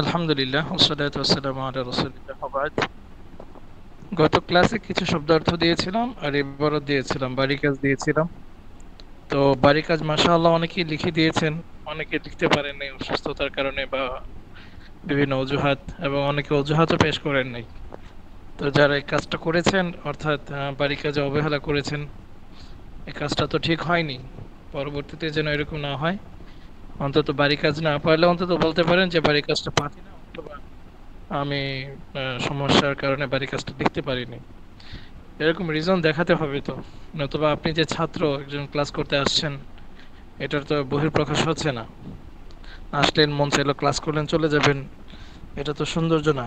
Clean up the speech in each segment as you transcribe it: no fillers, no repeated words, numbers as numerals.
আলহামদুলিল্লাহ ওয়াসসালাতু ওয়াসসালামু আলা রাসূলিল্লাহ ওয়া বা'দ। গত ক্লাসে কিছু শব্দার্থ দিয়েছিলাম আর এবারও দিয়েছিলাম, বাড়ি কাজ দিয়েছিলাম। তো বাড়ি কাজ মাশাআল্লাহ অনেকেই লিখে দিয়েছেন, অনেকে লিখতে পারেন নাই অসুস্থতার কারণে বা বিভিন্ন অজুহাত, এবং অনেকে অজুহাতও পেশ করেন নাই। তো যারা এই কাজটা করেছেন অর্থাৎ বাড়ি কাজে অবহেলা করেছেন, এই কাজটা তো ঠিক হয়নি। পরবর্তীতে যেন এরকম না হয়, অন্তত বাড়ি কাজ না পারলে অন্তত বলতে পারেন যে বাড়ি কাজটা পারি না, অথবা আমি সমস্যার কারণে বাড়ি কাজটা দেখতে পারিনি, এরকম রিজন দেখাতে হবে। তো নতুবা আপনি যে ছাত্র একজন ক্লাস করতে আসছেন, এটার তো বহিঃপ্রকাশ হচ্ছে না। আসলেন, মন চাইলো ক্লাস করলেন, চলে যাবেন, এটা তো সৌন্দর্য না।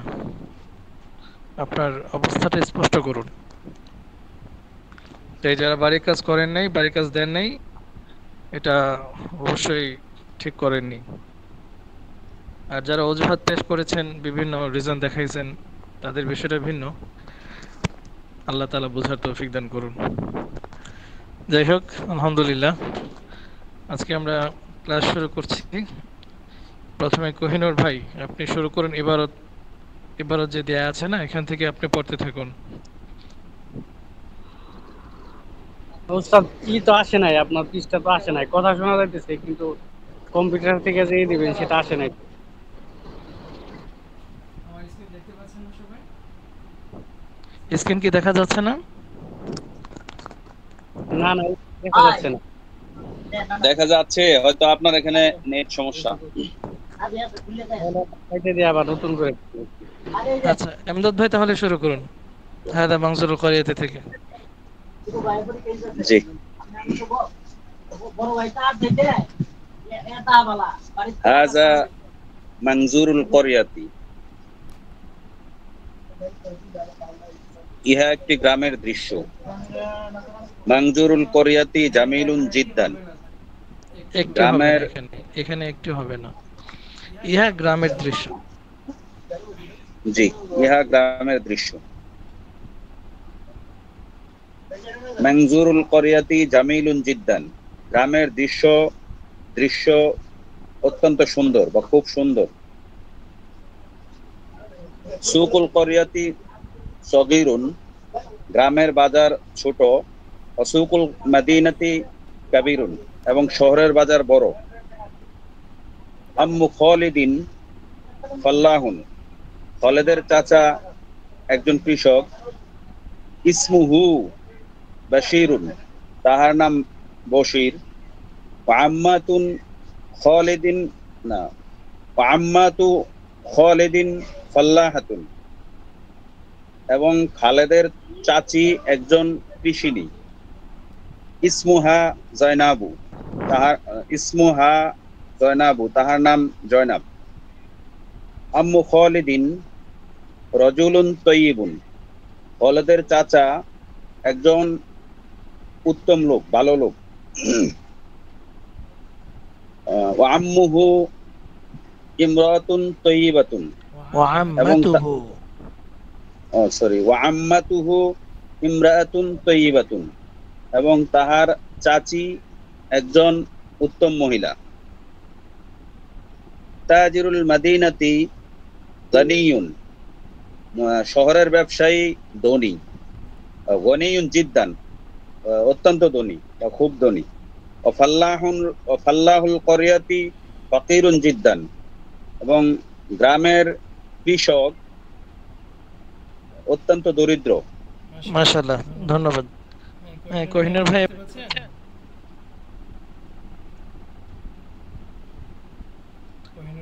আপনার অবস্থাটা স্পষ্ট করুন। তাই যারা বাড়ির কাজ করেন নাই, বাড়ির কাজ দেন নাই, এটা অবশ্যই ঠিক করেননি। আর যারা অজুহাত পেশ করেছেন, বিভিন্ন রিজন দেখাইছেন, তাদের বিষয়টা ভিন্ন। আল্লাহ তাআলা বোঝার তৌফিক দান করুন। যাই হোক, আলহামদুলিল্লাহ, আজকে আমরা ক্লাস শুরু করছি। প্রথমে কোহিনুর ভাই, আপনি শুরু করুন। ইবারত ইবারত যে দেয়া আছে না, এখান থেকে আপনি পড়তে থাকুন। ওস্তাদ ই তো আসে নাই, আপনার পৃষ্ঠা তো আসে নাই, কথা শোনা যাইতেছে কিন্তু কম্পিউটার থেকে যে দিবেন সেটা আসে নাই। স্ক্রিন কি দেখা যাচ্ছে না? না না, দেখা যাচ্ছে না। দেখা যাচ্ছে, হয়তো আপনার এখানে নেট সমস্যা। এটা দিয়ে আবার নতুন করে। আচ্ছা, এমদাদ ভাই তাহলে শুরু করুন। হাদা মানজুরুল করিয়াতে থেকে। জি। হাজা মানজুরুল করিয়াতি। ইহা একটি গ্রামের দৃশ্য। মানজুরুল করিয়াতি জামিলুন জিদ্দান। একটু হবে না, গ্রামের এখানে একটু হবে না। ইহা গ্রামের দৃশ্য। জি, ইহা গ্রামের দৃশ্য। মানজুরুল করিয়াতি জামিলুন জিদ্দান। গ্রামের দৃশ্য অত্যন্ত সুন্দর বা খুব সুন্দর। সুকুল করিয়াতি সগীরুন। গ্রামের বাজার ছোট। অসুকুল মাদিনাতি কাবিরুন। এবং শহরের বাজার বড়। আম্মু খালিদিন ফাল্লাহুন। খালেদের চাচা একজন কৃষক। ইসমুহু বাশিরুন। তাহার নাম বশির। আম্মাতুন খালিদিন না আম্মাতু খালিদিন ফাল্লাহাতুন। এবং খালেদের চাচি একজন কৃষিনী। ইসমুহা জয়নাবু। ইসমুহা জয়নাবু, তাহার নাম জয়নাব। আম্মু খালিদিন রজুলুন তয়্যিবুন। খালেদের চাচা একজন উত্তম লোক, ভালো লোক। ওয়া আম্মুহু ইমরাতুন তয়্যিবাতুন। ওয়া এবং আম্মাতুহু। ওয়া আম্মাতুহু ইমরাতুন তয়্যিবাতুন। এবং তাহার চাচি একজন উত্তম মহিলা। তাজিরুল মাদিনাতি গনিয়ুন। শহরের ব্যবসায়ী ধনী। গনিয়ুন জিদ্দান, অত্যন্ত ধনী বা খুব ধনী। ফাল্লাহুল করিয়াতি ফাকিরুন জিদ্দান। এবং গ্রামের কৃষক অত্যন্ত দরিদ্র। মাশাআল্লাহ, ধন্যবাদ। হ্যাঁ, কোহিনুর ভাই,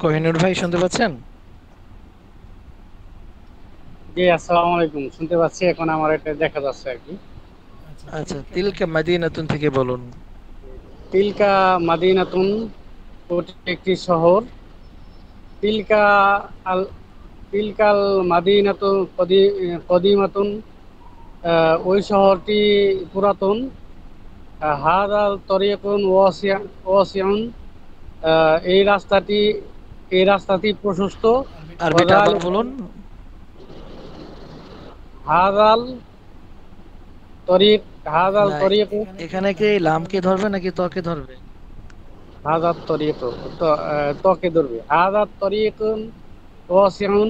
কোহিনুর ভাই শুনতে পাচ্ছেন? জি, আসসালামু আলাইকুম, শুনতে পাচ্ছি। এখন আমার এটা দেখা যাচ্ছে আর কি। আচ্ছা, তিলকা মাদিনাতুন থেকে বলুন। তিলকা মাদিনাতুন, ওটি একটি শহর। তিলকা আল তিলকাল মাদিনাতু কদিমাতুন, ওই শহরটি পুরাতন। হাদাল তরিকুন ওয়াসিউন, এই রাস্তাটি প্রশস্ত। আরবিটা আবার বলুন। হাদাল তরিক হাদাল না, তরিক এখানে কি লামকে ধরবে নাকি তকে ধরবে? হাদাত তরিক, তকে ধরবে। হাদাত তরিকুন ওয়াসিউন,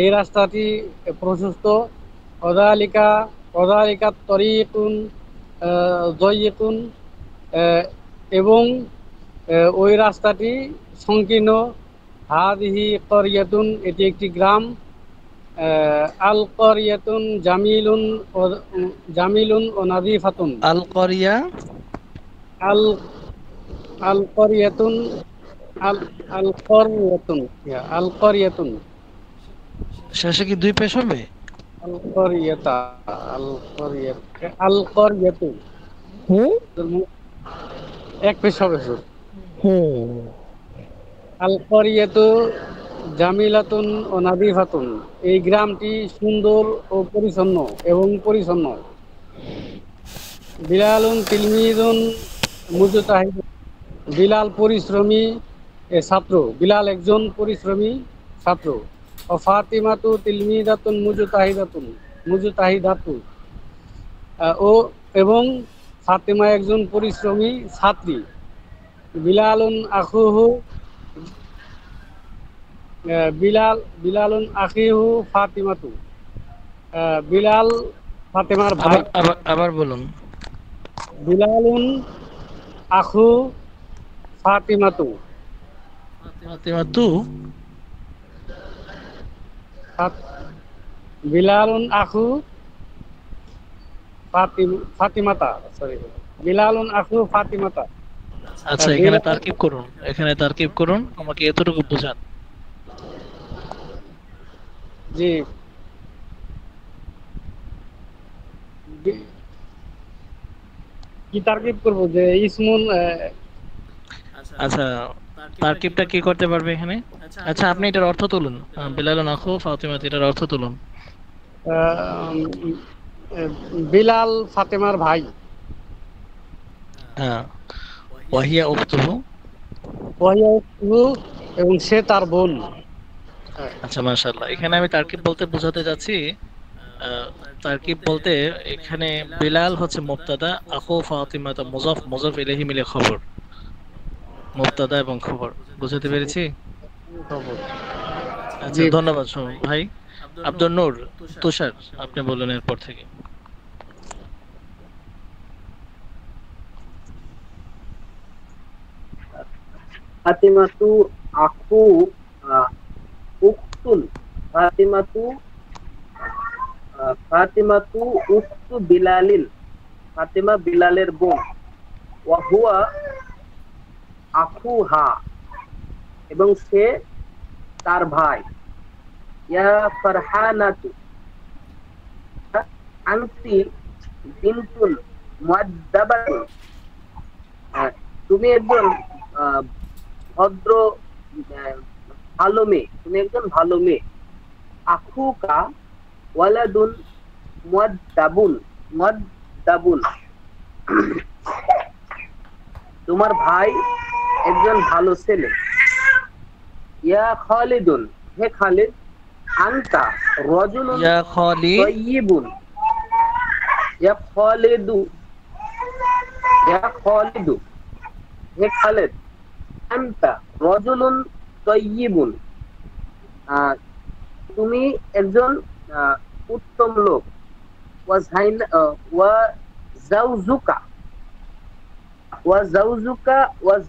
এই রাস্তাটি প্রশস্ত। ওযালিকা ওযালিকা তরিকুন যায়িকুন, এবং ওই রাস্তাটি সংকীর্ণ। হাদিহি করিয়াতুন, এটি একটি গ্রাম। আল করিয়াতুন জামিলুন ও নাযিফাতুন। আল করিয়া আল আল করিয়াতুন আল আল করিয়াতুন আল করিয়াতুন শেষে কি দুই পেশ হবে? আল করিয়াতা আল করিয়াত আল করিয়াতু এক পেশ হবে শুধু। আল করিয়াতু জামিলাতুন ও নাযিফাতুন, এই গ্রামটি সুন্দর ও পরিচ্ছন্ন। বিলালুন তিলমিদুন মুজতাহিদ, বিলাল পরিশ্রমী ছাত্র। বিলাল একজন পরিশ্রমী ছাত্র। ও ফাতিমাতু তিলমিদাতুন মুজতাহিদাতু, ও এবং ফাতিমা একজন পরিশ্রমী ছাত্রী। বিলালুন আখুহু বিলালুন আখিহু ফাতিমাতু, বিলাল ফাতেমার ভাই। আবার আবার আবার বলুন। বিলালুন আখু ফাতিমাতু, ফাতিমা তু বিলালুন আখু ফাতিমাতা, সরি, বিলালুন আখু ফাতিমাতা। আচ্ছা, এখানে তারকিব করুন, আমাকে এতটুকু বোঝান। জি, কি তারকিব করবো যে ইসমুন। আচ্ছা, তারকিবটা কি করতে পারবে এখানে? আচ্ছা, আপনি এটার অর্থ তুলুন। বিলাল নাখু ফাতিমা, এটার অর্থ তুলুন। বিলাল ফাতেমার ভাই। হ্যাঁ, ওয়াহিয়া উখতুহু। এবং সে তার বোন। আচ্ছা, মাশাআল্লাহ। এখানে আমি তারকিব বলতে বোঝাতে যাচ্ছি, তারকিব বলতে এখানে বিলাল হচ্ছে মুবতাদা, আখু ফাতিমা তা মুজাফ ইলাইহি মিলে খবর, মুবতাদা এবং খবর। বুঝাতে পেরেছি? আচ্ছা, জি, ধন্যবাদ ভাই। আব্দুল নূর, তুষার, আপনি বলুন এরপর থেকে। ফাতিমাতু আখু উখতুন, ফাতিমাতু ফাতিমাতু উখতু বিলালিন, ফাতিমা বিলালের বোন। ওয়া হুয়া আখুহা, এবং সে তার ভাই। ইয়া ফারহানাতু আনতি বিনতুন মুআদ্দাবাতুন, তুমি একজন ভদ্র ভালো মেয়ে, তুমি একজন ভালো মেয়ে। আখুকা ওয়ালাদুন মুআদ্দাবুন, তোমার ভাই একজন ভালো ছেলে। ইয়া খালিদুন, হে খালিদ, আনতা রাজুলুন ইয়া খালি তাইয়িবুন, ইয়া খালিদু হে খালিদ, আনতা রাজুলুন তাইয়িবুন, তুমি একজন উত্তম লোক। ওয়া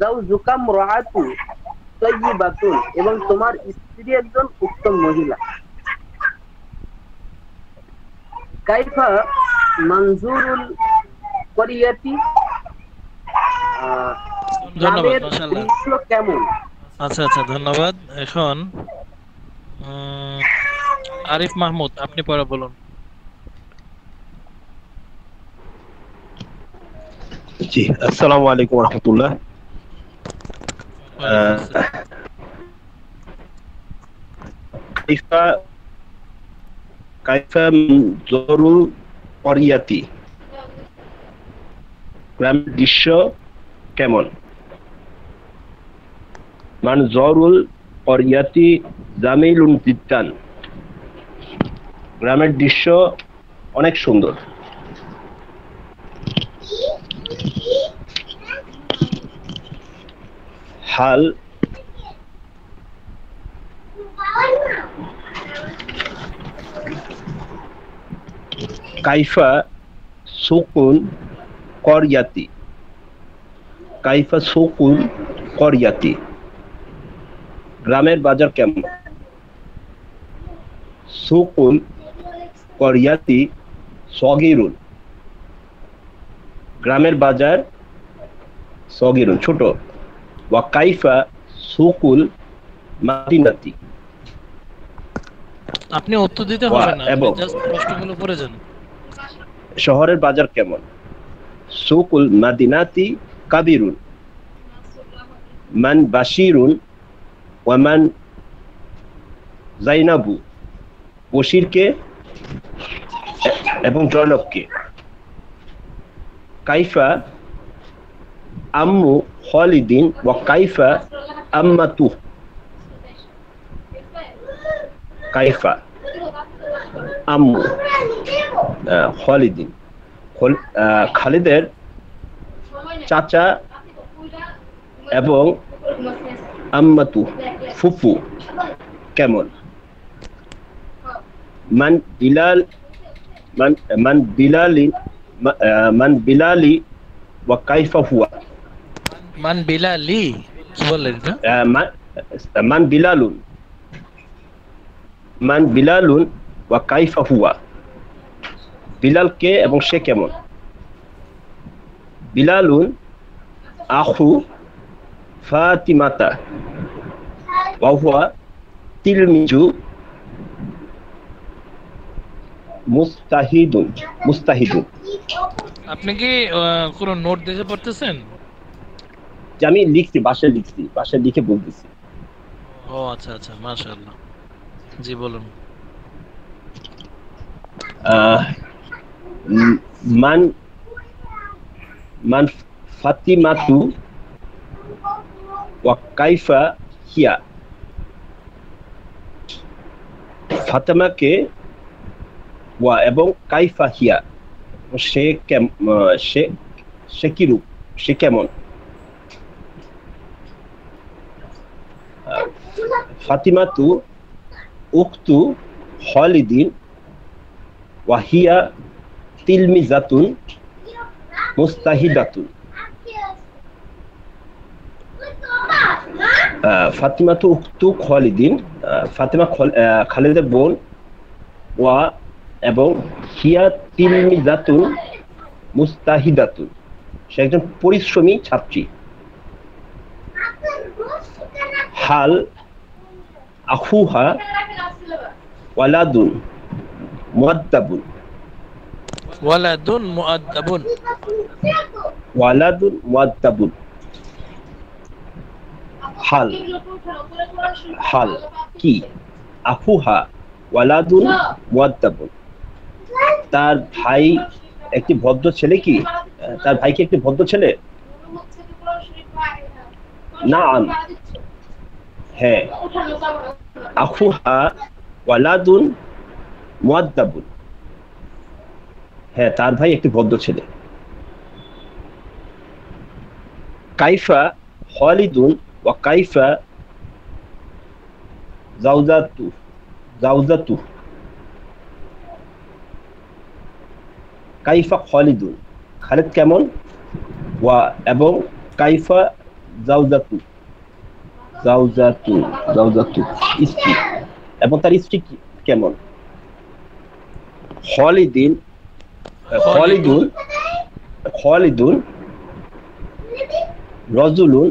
জাউজুকা ইমরাআতু তাইয়িবাতুন, এবং তোমার স্ত্রী একজন উত্তম মহিলা। কাইফা মনজুরুল করিয়াতি, ধন্যবাদ, গ্রামের মাশাআল্লাহ। দৃশ্য কেমন? আচ্ছা আচ্ছা, ধন্যবাদ। এখন আরিফ মাহমুদ, আপনি পরে বলুন। জি, আসসালামু আলাইকুম রহমতুল্লাহ। ওয়ালাইকুম আসসালাম। কাইফা কাইফা জরুল করিয়াতি, গ্রামের দৃশ্য কেমন? জরুল করিয়াতি জামিলুন জিদ্দান, গ্রামের দৃশ্য অনেক সুন্দর। হাল কাইফা সুকুন করিয়াতি। কাইফা সুকুন করিয়াতি। গ্রামের বাজার কেমন? সুকুল করিয়াতি সগিরুন। গ্রামের বাজার সগিরুন ছোট। ওয়া কাইফা সুকুল মাদিনাতি। আপনি উত্তর দিতে হবে না, এবং জাস্ট প্রশ্নগুলো পড়ে যান। শহরের বাজার কেমন? সুকুল মাদিনাতি কাবিরুন। মান বাশিরুন ওয়ামান জাইনাবু। বশিরকে এবং জয়নবকে। কাইফা আম্মু খালিদিন ওয়া কাইফা আম্মাতু। কাইফা আম্মু খালিদিন। খালিদের চাচা এবং আম্মাতু ফুফু কেমন? মান বিলাল মান বিলালি মান বিলালি ওয়া কাইফা হুয়া। মান বিলালি কি বললেন এটা? মান বিলালুন। মান বিলালুন ওয়া কাইফা হুয়া। বিলাল কে এবং সে কেমন? বিলালুন আখু ফাতিমাতা ওয়া হুয়া তিলমিজু মুস্তাহিদুন। আপনি কি কোনো নোট দেখে পড়তেছেন? যে আমি লিখছি, বাসায় লিখে বলতেছি। ও আচ্ছা আচ্ছা, মাশাআল্লাহ। জি বলুন। মান মান ফাতিমাতু ওয়া কাইফা হিয়া। ফাতেমাকে ওয়া এবং কাইফা হিয়া সে কিরূপ, সে কেমন? ফাতিমাতু উখতু খালিদিন ওয়া হিয়া তিলমিজাতুন মুস্তাহিদাতুন। ফাতিমাতু উখতু খালিদিন, ফাতিমা খালিদের বোন। ওয়া এবং হিয়া তিলমিজাতুন মুস্তাহিদাতুন, সে একজন পরিশ্রমী ছাত্রী। হাল আখুহা ওয়ালাদুন মুআদ্দাবুন। ওয়ালাদুন মুআদ্দাবুন। ওয়ালাদুন মুআদ্দাবুন। হাল কি? আখুহা ওয়ালাদুন মুআদ্দাবুন। তার ভাই একটি ভদ্র ছেলে কি? তার ভাই কি একটি ভদ্র ছেলে? নাআম, হ্যাঁ। আখুহা ওয়ালাদুন মুআদ্দাবুন, হ্যাঁ তার ভাই একটি ভদ্র ছেলে। কাইফা খালিদুন ওয়া কাইফা জাওজাতু। কাইফা খালিদুন, খালিদ কেমন? ওয়া এবং কাইফা জাওজাতু স্ত্রী, এবং তার স্ত্রী কেমন? খালিদুন রাজুলুন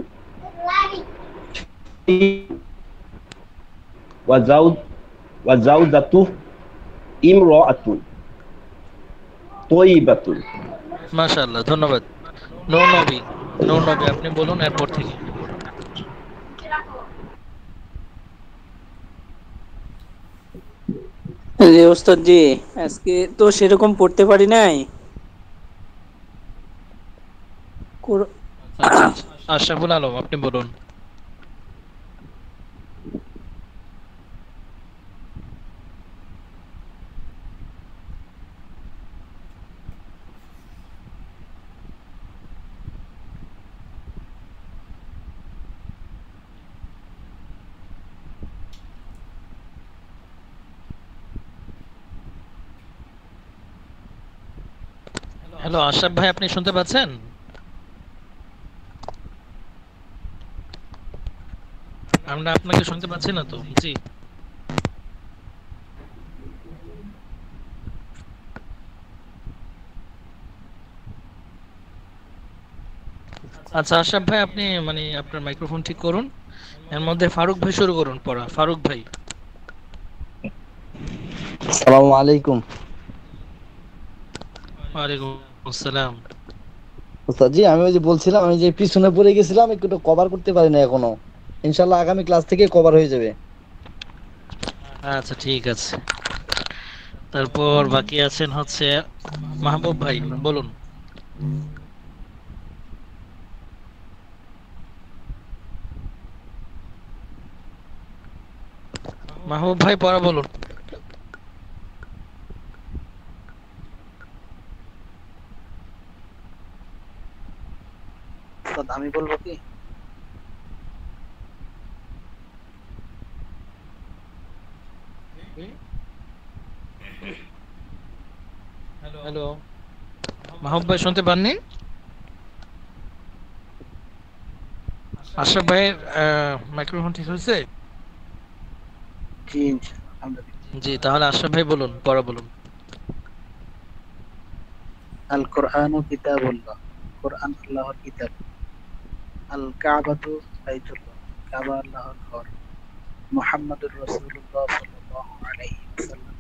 ওয়া জাওজাতু ইমরাআতুন তাইয়িবাতুন। মাশাআল্লাহ, ধন্যবাদ। নো নবী আপনি বলুন এরপর থেকে। জি ওস্তাদ জি, আজকে তো সেরকম পড়তে পারি নাই। আচ্ছা আচ্ছা, আশরাফুল আলম আপনি বলুন। হ্যালো আশরাফ ভাই, আপনি শুনতে পাচ্ছেন? আমরা আপনাকে শুনতে পাচ্ছি না তো। জি, আচ্ছা আশরাফ ভাই, আপনি মানে আপনার মাইক্রোফোন ঠিক করুন। এর মধ্যে ফারুক ভাই শুরু করুন পড়া। ফারুক ভাই। আসসালামু আলাইকুম। ওয়ালাইকুম আসসালাম। ওস্তাদ জি, আমি ওই যে বলছিলাম, আমি যে পিছনে পড়ে গেছিলাম, একটু কভার করতে পারি না এখনো। ইনশাল্লাহ আগামী ক্লাস থেকে কভার হয়ে যাবে। আচ্ছা ঠিক আছে। তারপর বাকি আছেন হচ্ছে মাহবুব ভাই, বলুন। মাহবুব ভাই পড়া বলুন। উস্তাদ আমি বলবো কি? হ্যালো মাহবুব ভাই, শুনতে পাননি? আশরাফ ভাইয়ের মাইক্রোফোন ঠিক হয়েছে? জি আলহামদুলিল্লাহ। জি, তাহলে আশরাফ ভাই বলুন, পড়া বলুন। আল কোরআন কিতাবুল্লাহ, কোরআন আল্লাহর কিতাব। আল কাবাতু বাইতুল্লাহ, কাবা আল্লাহর ঘর। মুহাম্মাদুর রাসূলুল্লাহ সাল্লাল্লাহু আলাইহি ওয়াসাল্লাম,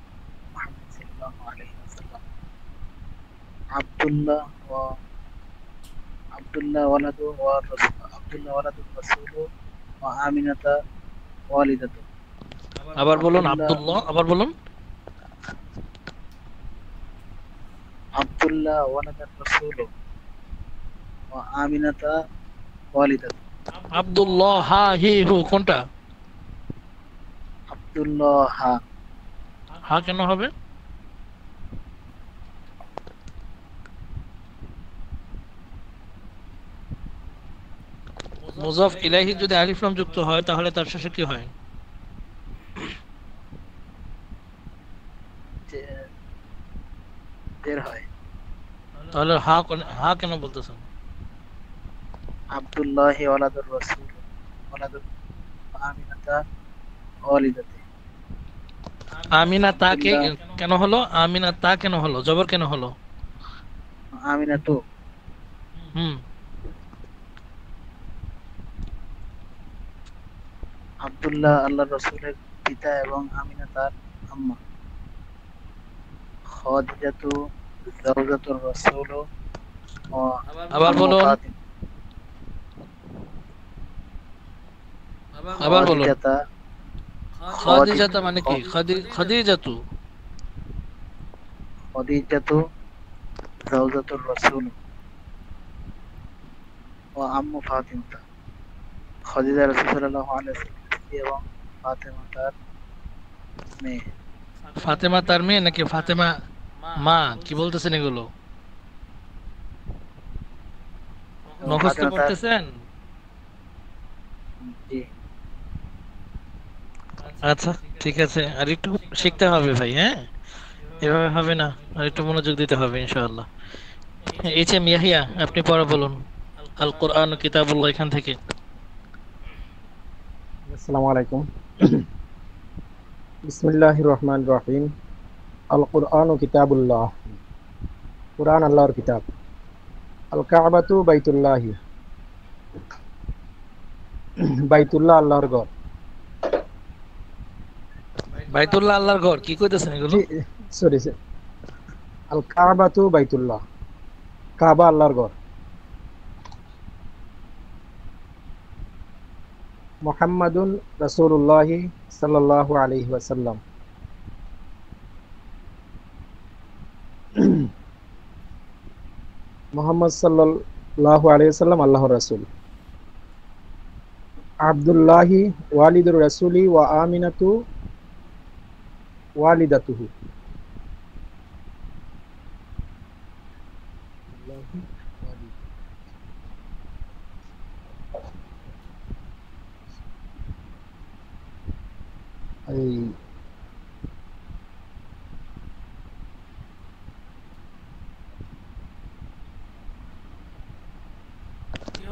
মুহাম্মদ সাল্লাল্লাহু আলাইহি ওয়াসাল্লাম। আব্দুল্লাহ ওয়া আব্দুল্লাহ ওয়ালাদু ওয়া রাসূল, আব্দুল্লাহ ওয়ালাদুর রাসূল ওয়া আমিনাতা ওয়ালিদাতু। আবার বলুন আব্দুল্লাহ আব্দুল্লাহ, আবার বলুন। আব্দুল্লাহ ওয়ালাদার রাসূল ওয়া আমিনাতা ওয়ালিদাতু। আব্দুল্লাহ হা হি হু কোনটা? আব্দুল্লাহ হা, হা কেন হবে? মুজাফ ইলাইহি যদি আলিফ লাম যুক্ত হয় তাহলে তার শেষে কি হয়? জের হয়। তাহলে হা কেন বলতেছেন? আব্দুল্লাহ ওয়ালাদুর রাসূল ওয়ালাদুর আমিনাতা ওয়ালিদাতু। আমিনা তাকে আব্দুল্লাহ কেন হলো? আমিনা তা কেন হলো? জবর কেন হলো? আমিনাতু, হুম, আব্দুল্লাহ আল্লাহর রাসূলের পিতা এবং আমিনা তার আম্মা। খাদিজাতু যাওজাতুর রাসূল ও আবার আম্মু বলুন, ফাতিমা। আবার বলুন। খাদিজাতা, খাদিজাতা মানে কি? খাদিজাতু। খাদিজাতু যাওজাতুর রাসূল ও আম্মু ফাতিমা। খাদিজা রাসূল সাল্লাল্লাহু আলাইহি ওয়াসাল্লামের স্ত্রী এবং ফাতেমা তার মেয়ে। ফাতেমা তার মেয়ে নাকি ফাতেমা মা? কি বলতেছেন এগুলো? এবং মুখস্থ ফাতেমা তার, করতেছেন? জি আচ্ছা ঠিক আছে, আর একটু শিখতে হবে ভাই। হ্যাঁ, এভাবে হবে না, আর একটু মনোযোগ দিতে হবে ইনশাআল্লাহ। এইচ এম ইয়াহিয়া, আপনি পড়া বলুন। আল কোরআন কিতাবুল্লাহ এখান থেকে। আসসালামু আলাইকুম। বিসমিল্লাহির রহমানির রহিম। আল কুরআন কিতাবুল্লাহ, কুরআন আল্লাহর কিতাব। আল কাবাতু বাইতুল্লাহি, বাইতুল্লাহ আল্লাহর ঘর। বাইতুল্লাহ আল্লাহর ঘর? কি কইতেছেন এগুলো? জি সরি, আল কাবাতু বাইতুল্লাহ, কাবা আল্লাহর ঘর। মুহাম্মাদুন রাসূলুল্লাহি সাল্লাল্লাহু আলাইহি ওয়াসাল্লাম, মুহাম্মদ সাল্লাল্লাহু আলাইহি ওয়াসাল্লাম আল্লাহর রাসূল। আব্দুল্লাহি ওয়ালিদুর রাসূলি ওয়া আমিনাতু ওয়ালিদাতুহু। এই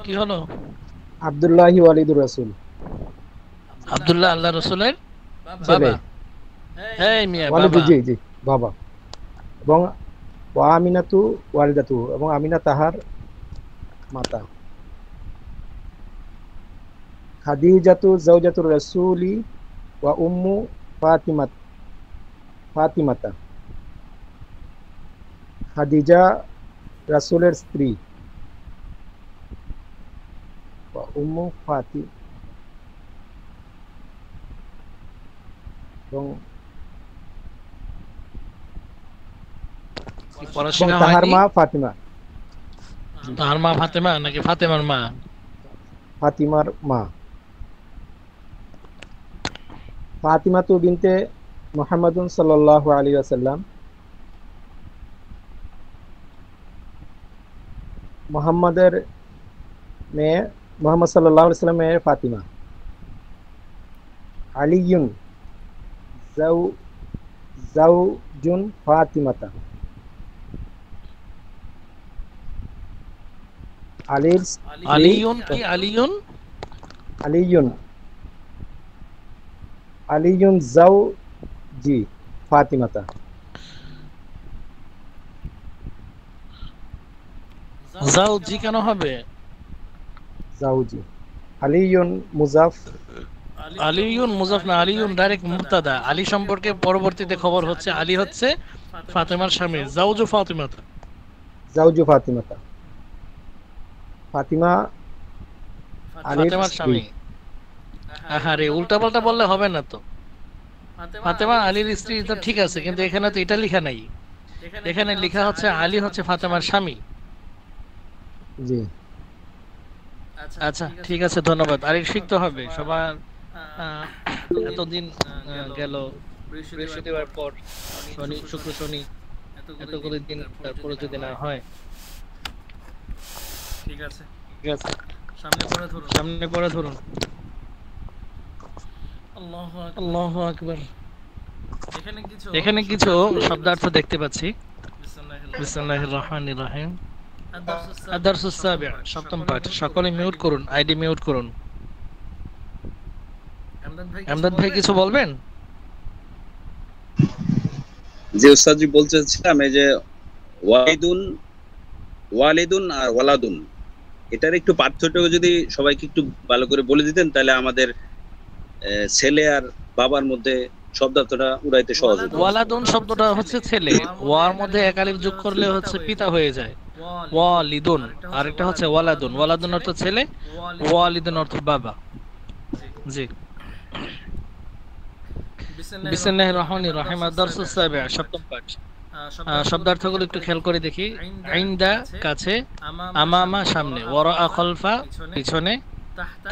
কি হলো? আব্দুল্লাহি ওয়ালিদুর রাসূল, আব্দুল্লাহ আল্লাহ রসুলের ছেলে। বাবা। এই মিয়া ওয়ালিদু, বাবা। জি জি, বাবা। এবং ওয়া আমিনাতু ওয়ালিদাতু, এবং আমিনা তাহার মাতা। খাদিজাতু যাওজাতুর রাসূলি ওয়া উম্মু ফাতিমাতা। খাদিজা রাসূলের স্ত্রী। ওয়া উম্মু এবং কি পড়াশোনা তাহার হয়নি? মা ফাতিমা, তার মা ফাতেমা নাকি ফাতেমার মা? ফাতিমার মা। ফাতিমাতু বিনতে মুহাম্মাদুন সাল্লাল্লাহু আলাইহি ওয়াসাল্লাম, মুহাম্মাদের মেয়ে, মুহাম্মদ সাল্লাল্লাহু আলাইহি ওয়াসাল্লামের মেয়ে ফাতিমা। আলিয়ুন জাওজুন ফাতিমাতা, আলীর স্ত্রী। আলিয়ুন কি আলিয়ুন? আলিয়ুন জাওজি ফাতিমাতা। জাওজি কেন হবে? জাওজি। আলিয়ুন মুজাফ, আলিয়ুন মুজাফ না, আলিয়ুন ডাইরেক্ট মুবতাদা। আলী সম্পর্কে পরবর্তীতে খবর হচ্ছে আলী হচ্ছে ফাতেমার স্বামী। জাওজু ফাতিমাতা। জাওজু ফাতিমাতা। ফাতিমা আলীর ফাতেমার স্ত্রী। স্বামী। আহারে উল্টা পাল্টা বললে হবে না তো। ফাতেমা আলীর স্ত্রী তো ঠিক আছে, কিন্তু এখানে তো এটা লেখা নাই। এখানে লেখা হচ্ছে আলী হচ্ছে ফাতেমার স্বামী। জি। আচ্ছা ঠিক আছে, ধন্যবাদ। আর শিখতে হবে সবার। এতদিন গেল, বৃহস্পতিবার পর শনি, শুক্র শনি, এতগুলো দিন, তারপরে যদি না হয়। ঠিক আছে, ঠিক আছে, সামনে পড়ে ধরুন। আল্লাহু আকবার। এখানে কিছু শব্দার্থ দেখতে পাচ্ছি। বিসমিল্লাহির রহমানির রহিম। আদ-দারসুস সাবি'আ, সপ্তম পাঠ। সকলে মিউট করুন, আইডি মিউট করুন। আমদাদ ভাই কিছু বলবেন? যে উস্তাদজি বলতে চাচ্ছিলাম, এই যে ওয়ালিদুন আর ওয়ালাদুন, এটার একটু পার্থক্য যদি সবাইকে একটু ভালো করে বলে দিতেন, তাহলে আমাদের ছেলে আর বাবার মধ্যে শব্দার্থটা উড়াইতে সহজ হতো। ওয়ালাদুন শব্দটা হচ্ছে ছেলে, ওয়ার মধ্যে এক আলিফ যোগ করলে হচ্ছে পিতা হয়ে যায়, ওয়ালিদুন। আর একটা হচ্ছে ওয়ালাদুন। ওয়ালাদুন অর্থ ছেলে, ওয়ালিদুন অর্থ বাবা। জি। বিসমিল্লাহির রহমানির রহিম। আদ-দারসুস সাবি'আ, সপ্তম পাঠ। শব্দার্থগুলো একটু খেয়াল করে দেখি। ইনদা কাছে, আমামা সামনে, ওয়ারাআ খলফা পিছনে,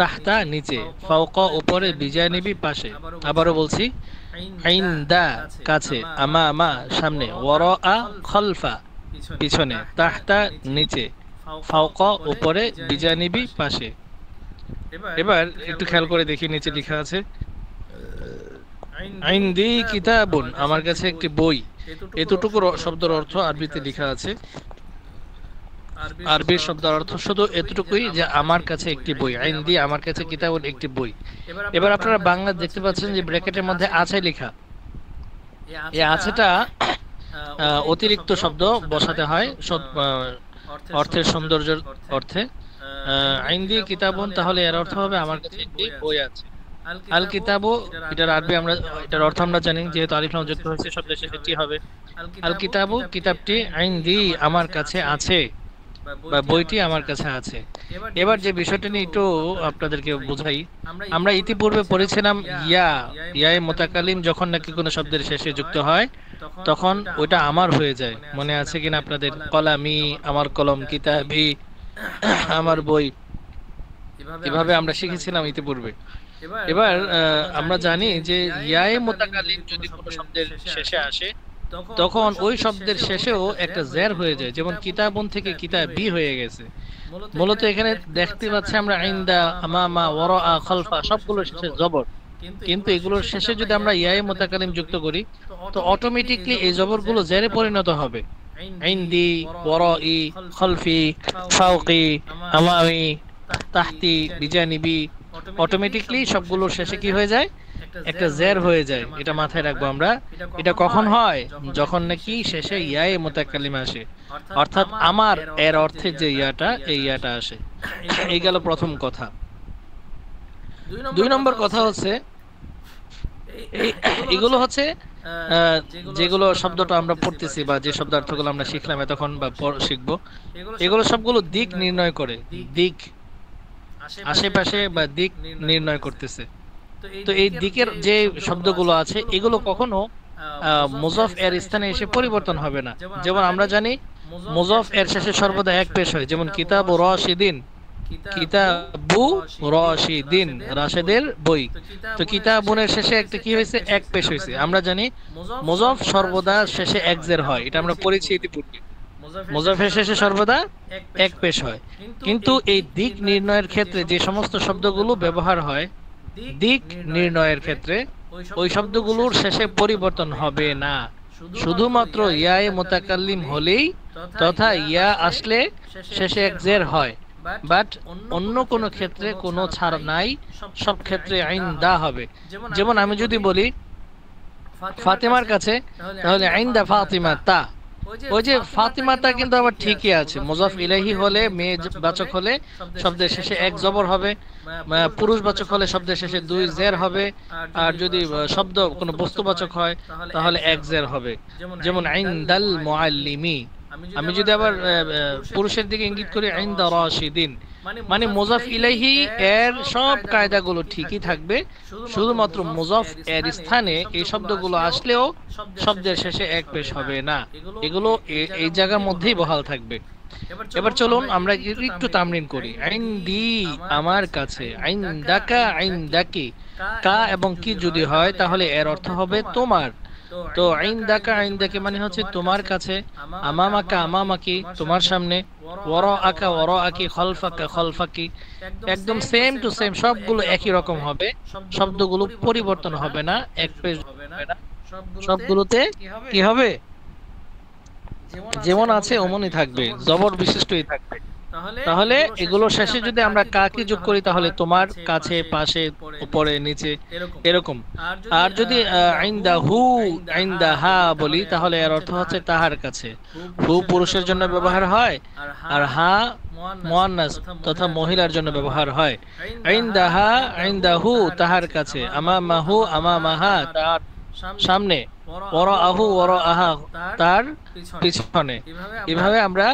তাহতা নিচে, ফাওকা উপরে, বিজানিবি পাশে। আবারও বলছি, ইনদা কাছে, আমামা সামনে, ওয়ারাআ খলফা পিছনে, তাহতা নিচে, ফাওকা উপরে, বিজানিবি পাশে। এবার একটু খেয়াল করে দেখি, নিচে লেখা আছে ইনদি কিতাবুন, আমার কাছে একটি বই। এতটুকু শব্দের অর্থ আরবিতে লেখা আছে। আরবি শব্দের অর্থ শুধু এতটুকুই যে আমার কাছে একটি বই। ইনদি আমার কাছে কিতাবুন একটি বই। এবার আপনারা বাংলা দেখতে পাচ্ছেন যে ব্র্যাকেটের মধ্যে আছে লেখা। এই আছেটা অতিরিক্ত শব্দ বসাতে হয় অর্থের সৌন্দর্যের অর্থে। ইনদি কিতাবুন, তাহলে এর অর্থ হবে আমার কাছে একটি বই আছে। আল কিতাবু, এটার আরবি আমরা, এটার অর্থ আমরা জানি, যেহেতু আলিফ লাম যুক্ত হয়েছে শব্দের শেষে কি হবে। আল কিতাবু, কিতাবটি, ইনদি আমার কাছে আছে, বা বইটি আমার কাছে আছে। এবার যে বিষয়টা নিয়ে একটু আপনাদেরকে বোঝাই, আমরা ইতিপূর্বে পড়েছিলাম ইয়ায়ে মুতাকাল্লিম যখন নাকি কোনো শব্দের শেষে যুক্ত হয় তখন ওইটা আমার হয়ে যায়। মনে আছে কিনা আপনাদের? কলামি, আমার কলম, কিতাবি, আমার বই, এভাবে আমরা শিখেছিলাম ইতিপূর্বে। এবার আমরা জানি যে ইয়ায়ে মুতাকাল্লিম যদি কোনো শব্দের শেষে আসে তখন ওই শব্দের শেষেও একটা জের হয়ে যায়। যেমন কিতাবুন থেকে কিতাবি হয়ে গেছে। মূলত এখানে দেখতে পাচ্ছি আমরা ইনদা, আমামা, ওয়ারাআ, খলফা সবগুলো শেষে জবর, কিন্তু এগুলোর শেষে যদি আমরা ইয়ায়ে মুতাকাল্লিম যুক্ত করি তো অটোমেটিকলি এই জবরগুলো জেরে পরিণত হবে। ইনদি, ওয়ারাই, খলফি, ফাওকি, আমামি, তাহতি, বিজানিবি, অটোমেটিকলি সবগুলোর শেষে কি হয়ে যায়? একটা জের হয়ে যায়। এটা মাথায় রাখবো আমরা। এটা কখন হয়? যখন নাকি শেষে ইয়ায়ে মুতাকাল্লিম আসে, অর্থাৎ আমার এর অর্থে যে ইয়াটা, এই ইয়াটা আসে। এই গেল প্রথম কথা। 2 নম্বর কথা হচ্ছে এগুলো হচ্ছে যেগুলো শব্দটা আমরা পড়তেছি বা যে শব্দার্থগুলো আমরা শিখলাম এতক্ষণ বা শিখবো, এগুলো সবগুলো দিক নির্ণয় করে, দিক আশেপাশে বা দিক নির্ণয় করতেছে। তো এই দিকের যে শব্দগুলো আছে এগুলো কখনো মুজাফ এর স্থানে এসে পরিবর্তন হবে না। যেমন আমরা জানি মুজাফ এর শেষে সর্বদা এক পেশ হয়, যেমন কিতাবু রাশিদিন, কিতাবু রাশিদিন, রাশেদের বই। তো কিতাবুনের শেষে একটা কি হয়েছে? এক পেশ হয়েছে। আমরা জানি মুজাফ সর্বদা শেষে এক জের হয়, এটা আমরা পড়েছি ইতিপূর্বে। মুজাফের শেষে সর্বদা এক পেশ হয়। কিন্তু এই দিক নির্ণয়ের ক্ষেত্রে যে সমস্ত শব্দগুলো ব্যবহার হয় দিক নির্ণয়ের ক্ষেত্রে, ওই শব্দগুলোর শেষে পরিবর্তন হবে না। শুধুমাত্র ইয়ায়ে মুতাকাল্লিম হলেই তথা ইয়া আসলে শেষে এক জের হয়, বাট অন্য কোনো ক্ষেত্রে কোনো ছাড় নাই, সব ক্ষেত্রে আইন্দা হবে। যেমন আমি যদি বলি ফাতিমার কাছে, তাহলে আইন্দা ফাতিমা তা। ওই যে ফাতিমাটা কিন্তু আবার ঠিকই আছে, মুজাফ ইলাইহি হলে, মেয়ে বাচক হলে শব্দের শেষে এক জবর হবে, পুরুষ বাচক হলে শব্দের শেষে 2 জের হবে, আর যদি শব্দ কোনো বস্তুবাচক হয় তাহলে এক জের হবে। যেমন ইনদাল মুআল্লিমি। আমি যদি আবার পুরুষের দিকে ইঙ্গিত করি ইনদা রাশিদিন, মানে মুজাফ ইলাইহি এর সব কায়দাগুলো ঠিকই থাকবে, শুধুমাত্র মুজাফ এর স্থানে এই শব্দগুলো আসলেও শব্দের শেষে এক পেশ হবে না। এগুলো এই জায়গার মধ্যেই বহাল থাকবে। এবার চলুন আমরা একটু তামরিন করি। ইনদি আমার কাছে, ইনদাকা ইনদাকি, কা এবং কি যদি হয় তাহলে এর অর্থ হবে তোমার। তো ইনদাকা ইনদাকি মানে হচ্ছে তোমার কাছে, আমামাকা আমামাকি তোমার সামনে, ওয়ারাআকা ওয়ারাআকি, খালফাকা খালফাকি, একদম সেম টু সেম, সবগুলো একই রকম হবে, শব্দগুলো পরিবর্তন হবে না, এক পেশ হবে না, সবগুলোতে কি হবে? যেমন আছে অমনই থাকবে, জবর বিশিষ্টই থাকবে। তাহলে এগুলো শেষে যদি আমরা কাকে যোগ করি তাহলে তোমার, কাছে, পাশে, উপরে, নিচে এরকম। আর যদি ইনদাহু ইনদাহা বলি তাহলে এর অর্থ হচ্ছে তাহার কাছে। হু পুরুষের জন্য ব্যবহার হয়, আর হা মুয়ান্নাস তথা মহিলার জন্য ব্যবহার হয়। ইনদাহা ইনদাহু তাহার কাছে, আমামাহু আমামাহা তার সামনে, ওয়ারাআহু ওয়ারাআহা তার পিছনে। এভাবে আমরা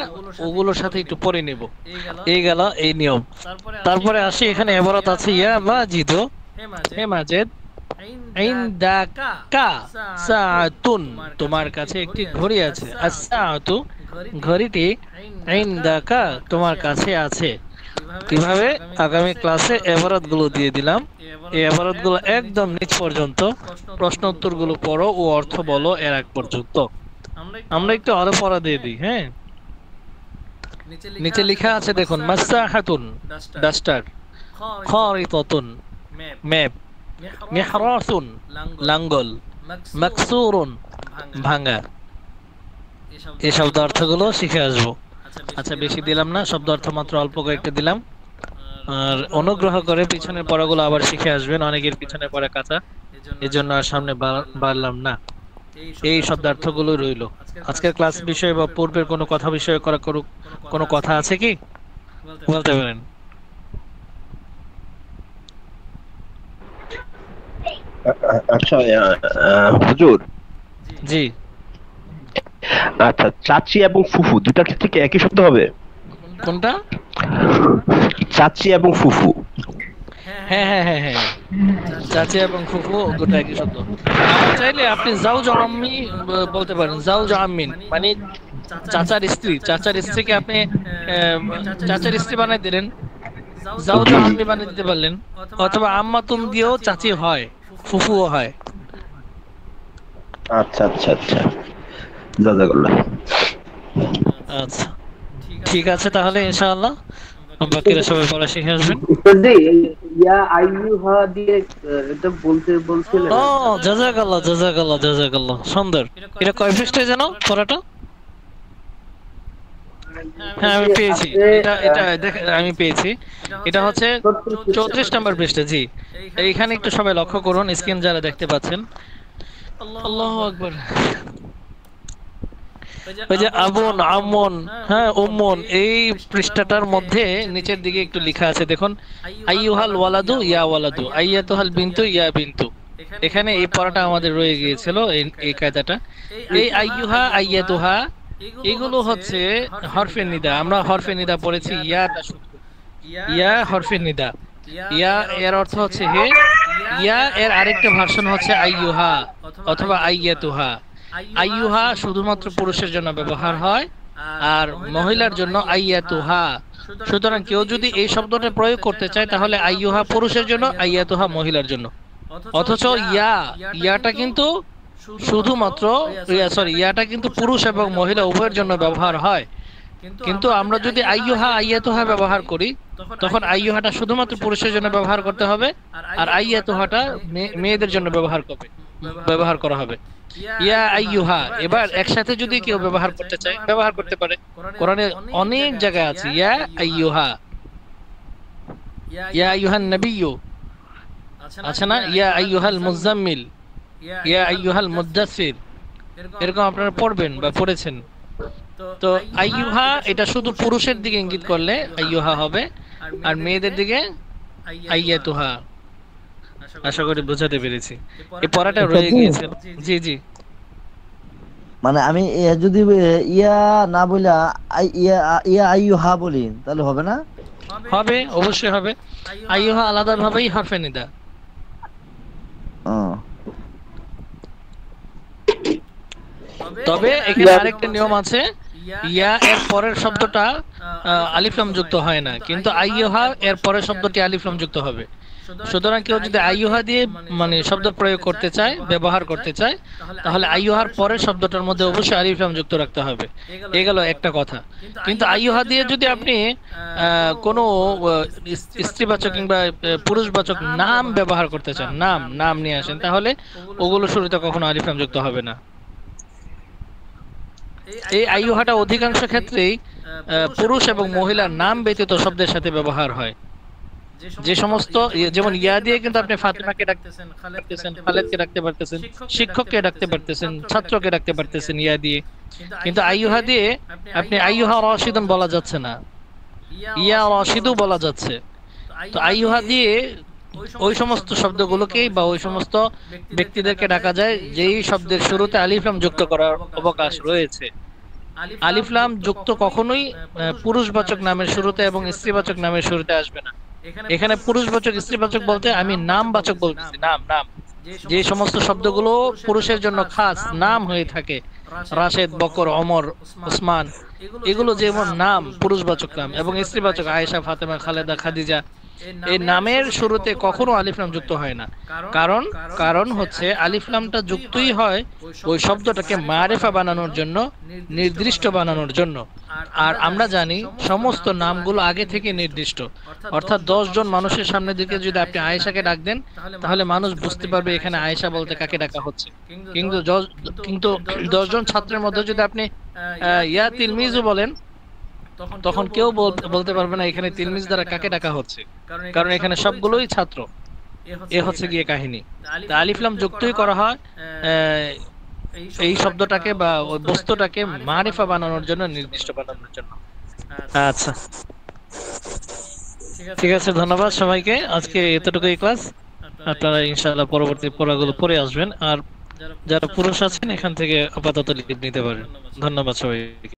ওগুলোর সাথে একটু পড়ে নেব। এই গেল এই নিয়ম। তারপরে আসি এখানে ইবারত আছে ইয়া মাজিদু, হে মাজেদ, ইনদাকা সাআতুন তোমার কাছে একটি ঘড়ি আছে, আস-সাআতু ঘড়িটি, ইনদাকা তোমার কাছে আছে। কিভাবে? আগামী ক্লাসে ইবারত গুলো দিয়ে দিলাম। এই ইবারত গুলো একদম নিচ পর্যন্ত, প্রশ্ন উত্তর গুলো পড়ো ও অর্থ বলো এর আগ পর্যন্ত। আমরা একটু আরো পড়া দিয়ে দিই। হ্যাঁ, নিচে লেখা আছে দেখুন, মাসাহাতুন ডাস্টার, খারিতাতুন ম্যাপ, মিহরাসুন লাঙ্গল, মাকসুরুন ভাঙা। এই শব্দ অর্থগুলো শিখে আসবো। আচ্ছা বেশি দিলাম না, শব্দ অর্থ মাত্র অল্প কয়েকটা দিলাম। আর অনুগ্রহ করে পিছনের পড়াগুলো আবার শিখে আসবেন, অনেকের পিছনে পড়া কাঁচা, এজন্য আর সামনে বাড়লাম না। এই শব্দার্থগুলো রইল। আজকের ক্লাস বিষয়ে বা পূর্বের কোনো কথা বিষয়ে কোনো কথা আছে কি বলতে পারেন? আচ্ছা হুজুর, জি আচ্ছা চাচি এবং ফুফু দুটার ক্ষেত্রে কি একই শব্দ হবে? কোনটা? চাচি এবং ফুফু। হ্যাঁ হ্যাঁ হ্যাঁ হ্যাঁ, চাচি এবং ফুফু দুটো একই শব্দ। চাইলে আপনি জাউজ আম্মি বলতে পারেন, জাউজ আম্মিন মানে চাচার স্ত্রী। চাচার স্ত্রীকে আপনি চাচার স্ত্রী বানাই দিলেন, জাউজ আম্মি বানিয়ে দিতে পারলেন। অথবা আম্মা তুম দিয়েও চাচি হয়, ফুফুও হয়। আচ্ছা আচ্ছা আচ্ছা, জাযাকাল্লাহ। আচ্ছা ঠিক আছে, তাহলে ইনশাআল্লাহ বাকিরা সবাই পড়া শিখে আসবেন। ইয়া আইয়ুহা দিয়ে এটা বলছিলেন। ও জাযাকাল্লাহ জাযাকাল্লাহ জাযাকাল্লাহ, সুন্দর। এটা কয় পৃষ্ঠায় জানো পড়াটা? হ্যাঁ আমি পেয়েছি, এটা এটা আমি পেয়েছি। এটা হচ্ছে 34 নম্বর পৃষ্ঠা। জি, এইখানে একটু সবাই লক্ষ্য করুন, স্ক্রিন যারা দেখতে পাচ্ছেন। আল্লাহু আকবার। ওই যে আবুন, আমন, হ্যাঁ উম্মুন, এই পৃষ্ঠাটার মধ্যে নিচের দিকে একটু লেখা আছে দেখুন, আইয়ুহাল ওয়ালাদু ইয়া ওয়ালাদু, আইয়াতুহাল বিনতু ইয়া বিনতু। এখানে এই পড়াটা আমাদের রয়ে গিয়েছিল, এই কায়দাটা। এই আইয়ুহা, আইয়াতুহা এগুলো হচ্ছে হরফে নিদা। আমরা হরফে নিদা পড়েছি, ইয়াটা শুধু, ইয়া হরফে নিদা। ইয়া এর অর্থ হচ্ছে হে, ইয়া এর আরেকটা ভার্সন হচ্ছে আইয়ুহা অথবা আইয়াতুহা। আইয়ুহা শুধুমাত্র পুরুষের জন্য ব্যবহার হয়, আর মহিলার জন্য আইয়াতুহা। সুতরাং কেউ যদি এই শব্দটা প্রয়োগ করতে চায় তাহলে আইয়ুহা পুরুষের জন্য, আইয়াতুহা মহিলার জন্য। অথচ ইয়াটা কিন্তু শুধুমাত্র ইয়াটা কিন্তু পুরুষ এবং মহিলা উভয়ের জন্য ব্যবহার হয়। কিন্তু আমরা যদি আইয়ুহা, আইয়াতুহা ব্যবহার করি, তখন আইয়ুহাটা শুধুমাত্র পুরুষের জন্য ব্যবহার করতে হবে, আর আইয়াতুহাটা মেয়েদের জন্য ব্যবহার করা হবে। ইয়া আইয়ুহা এবার একসাথে যদি কেউ ব্যবহার করতে চায় ব্যবহার করতে পারে। কোরআনে অনেক জায়গায় আছে ইয়া আইয়ুহা, ইয়া আইয়ুহান নবিয়্যু আছে না, ইয়া আইয়ুহাল মুজাম্মিল, ইয়া আইয়ুহাল মুদ্দাসসির, এরকম আপনারা পড়বেন বা পড়েছেন। তো আইয়ুহা এটা শুধু পুরুষের দিকে ইঙ্গিত করলে আইয়ুহা হবে, আর মেয়েদের দিকে আইয়াতুহা। আশা করি বোঝাতে পেরেছি। এই পড়াটা রয়ে গিয়েছে। জি জি, মানে আমি যদি ইয়া না বলে ইয়া ইয়া আইয়ুহা বলি তাহলে হবে না? হবে, অবশ্যই হবে। আইয়ুহা আলাদা ভাবেই হরফে নিদা। তবে এখানে আরেকটা নিয়ম আছে, ইয়া এর পরের শব্দটা আলিফ লাম যুক্ত হয় না, কিন্তু আইয়ুহা এর পরের শব্দটি আলিফ লাম যুক্ত হবে। সুতরাং কেউ যদি আইয়ুহা দিয়ে মানে শব্দ প্রয়োগ করতে চায়, ব্যবহার করতে চায়, তাহলে আইয়ুহার পরের শব্দটার মধ্যে অবশ্যই আলিফ লাম যুক্ত রাখতে হবে। এই গেল একটা কথা। কিন্তু আইয়ুহা দিয়ে যদি আপনি কোনো স্ত্রীবাচক কিংবা পুরুষবাচক নাম ব্যবহার করতে চান, নাম নিয়ে আসেন, তাহলে ওগুলো শুরুতে কখনো আলিফ লাম যুক্ত হবে না। এই আইয়ুহাটা অধিকাংশ ক্ষেত্রেই পুরুষ এবং মহিলার নাম ব্যতীত শব্দের সাথে ব্যবহার হয়। যে সমস্ত, যেমন ইয়া দিয়ে কিন্তু আপনি ফাতিমাকে ডাকতেছেন, খালেদকে ডাকতে পারতেছেন, শিক্ষককে ডাকতে পারতেছেন, ছাত্রকে ডাকতে পারতেছেন ইয়া দিয়ে। কিন্তু আইয়ুহা দিয়ে আপনি আইয়ুহা রাশিদুন বলা যাচ্ছে না, ইয়া রাশিদু বলা যাচ্ছে। তো আইয়ুহা দিয়ে ওই সমস্ত শব্দগুলোকেই বা ওই সমস্ত ব্যক্তিদেরকে ডাকা যায় যেই শব্দের শুরুতে আলিফ লাম যুক্ত করার অবকাশ রয়েছে। আলিফ লাম যুক্ত কখনোই পুরুষবাচক নামের শুরুতে এবং স্ত্রীবাচক নামের শুরুতে আসবে না। এখানে পুরুষবাচক স্ত্রীবাচক বলতে আমি নামবাচক বলতেছি, নাম যে সমস্ত শব্দগুলো পুরুষের জন্য খাস নাম হয়ে থাকে, রাশেদ, বকর, ওমর, ওসমান, এগুলো যেমন নাম পুরুষবাচক নাম, এবং স্ত্রীবাচক আয়েশা, ফাতেমা, খালেদা, খাদিজা, এই নামের শুরুতে কখনো আলিফ লাম যুক্ত হয় না। কারণ হচ্ছে আলিফ লামটা যুক্তই হয় ওই শব্দটাকে মারিফা বানানোর জন্য, নির্দিষ্ট বানানোর জন্য। আর আমরা জানি সমস্ত নামগুলো আগে থেকে নির্দিষ্ট, অর্থাৎ 10 জন মানুষের সামনে দিকে যদি আপনি আয়েশাকে ডাক দেন, তাহলে মানুষ বুঝতে পারবে এখানে আয়েশা বলতে কাকে ডাকা হচ্ছে। কিন্তু 10 জন ছাত্রের মধ্যে যদি আপনি ইয়া তিলমিজু বলেন, তখন কেউ বলতে পারবে না এখানে তিলমিজ দ্বারা কাকে ডাকা হচ্ছে, কারণ এখানে সবগুলোই ছাত্র। এ হচ্ছে গিয়ে কাহিনী। তা আলিফ লাম যুক্তই করা হয় এই শব্দটাকে বা ওই বস্তুটাকে মারিফা বানানোর জন্য, নির্দিষ্ট বানানোর জন্য। আচ্ছা, ঠিক আছে, ধন্যবাদ সবাইকে। আজকে এতটুকুই ক্লাস। আপনারা ইনশাআল্লাহ পরবর্তী পড়াগুলো পড়ে আসবেন, আর যারা পুরুষ আছেন এখান থেকে আপাতত লিভ নিতে পারেন। ধন্যবাদ সবাইকে।